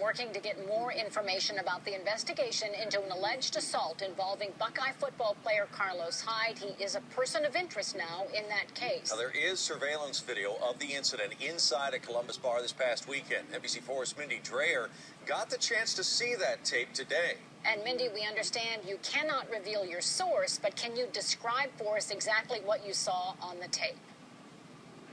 working to get more information about the investigation into an alleged assault involving Buckeye football player Carlos Hyde. He is a person of interest now in that case. Now, there is surveillance video of the incident inside a Columbus bar this past weekend. NBC4's Mindy Dreyer got the chance to see that tape today. And Mindy, we understand you cannot reveal your source, but can you describe for us exactly what you saw on the tape?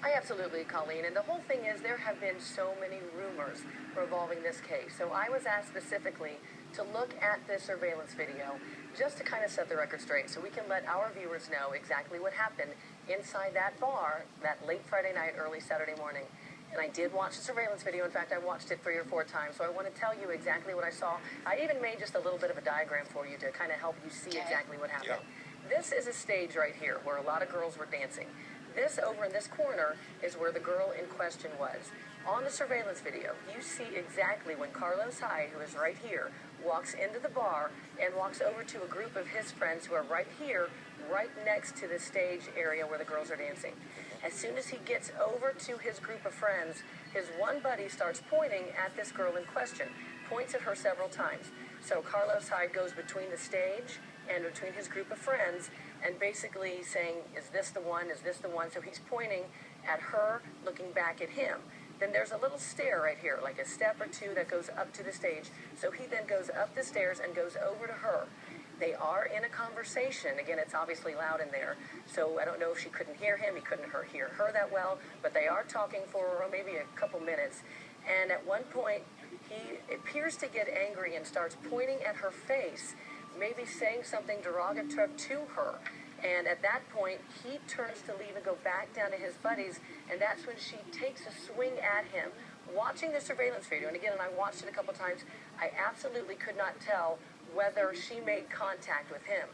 I absolutely, Colleen. And the whole thing is there have been so many rumors revolving this case. So I was asked specifically to look at this surveillance video just to kind of set the record straight so we can let our viewers know exactly what happened inside that bar that late Friday night, early Saturday morning. And I did watch the surveillance video. In fact, I watched it 3 or 4 times. So I want to tell you exactly what I saw. I even made just a little bit of a diagram for you to kind of help you see exactly what happened. Yeah. This is a stage right here where a lot of girls were dancing. This over in this corner is where the girl in question was. On the surveillance video, you see exactly when Carlos Hyde, who is right here, walks into the bar and walks over to a group of his friends who are right here, right next to the stage area where the girls are dancing. As soon as he gets over to his group of friends, his one buddy starts pointing at this girl in question, points at her several times. So Carlos Hyde goes between the stage and between his group of friends and basically saying, is this the one, is this the one? So he's pointing at her, looking back at him. Then there's a little stair right here, like a step or 2 that goes up to the stage. So he then goes up the stairs and goes over to her. They are in a conversation. Again, it's obviously loud in there. So I don't know if she couldn't hear him, he couldn't hear her that well, but they are talking for maybe a couple minutes. And at one point, he appears to get angry and starts pointing at her face, maybe saying something derogatory to her. And at that point, he turns to leave and go back down to his buddies, and that's when she takes a swing at him. Watching the surveillance video, and again, I watched it a couple times, I absolutely could not tell whether she made contact with him.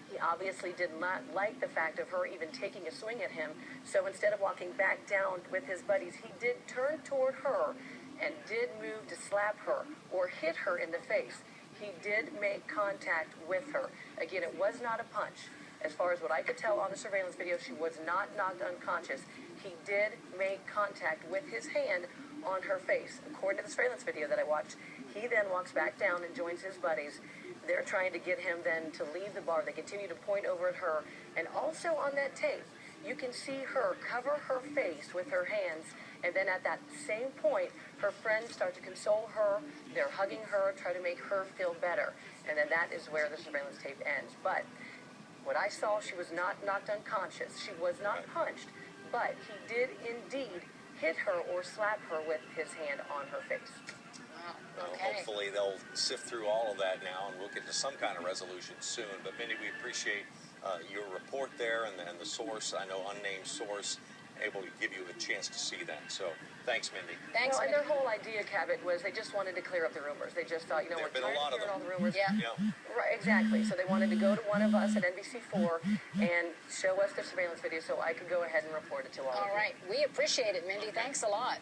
He obviously did not like the fact of her even taking a swing at him, so instead of walking back down with his buddies, he did turn toward her and did move to slap her or hit her in the face. He did make contact with her. Again, it was not a punch. As far as what I could tell on the surveillance video, she was not knocked unconscious. He did make contact with his hand on her face. According to the surveillance video that I watched, he then walks back down and joins his buddies. They're trying to get him then to leave the bar. They continue to point over at her. And also on that tape, you can see her cover her face with her hands. And then at that same point, her friends start to console her. They're hugging her, try to make her feel better. And then that is where the surveillance tape ends. But what I saw, she was not knocked unconscious. She was not punched. But he did indeed hit her or slap her with his hand on her face. Wow. Okay. Hopefully they'll sift through all of that now and we'll get to some kind of resolution soon. But Mindy, we appreciate your report there and the source, I know unnamed source, able to give you a chance to see that. So thanks, Mindy. Thanks, and their whole idea, Cabot, was they just wanted to clear up the rumors. They just thought, we're trying to clear all the rumors. Yeah. Right, exactly. So they wanted to go to one of us at NBC4 and show us the surveillance video so I could go ahead and report it to all of you. All right. We appreciate it, Mindy. Thanks a lot.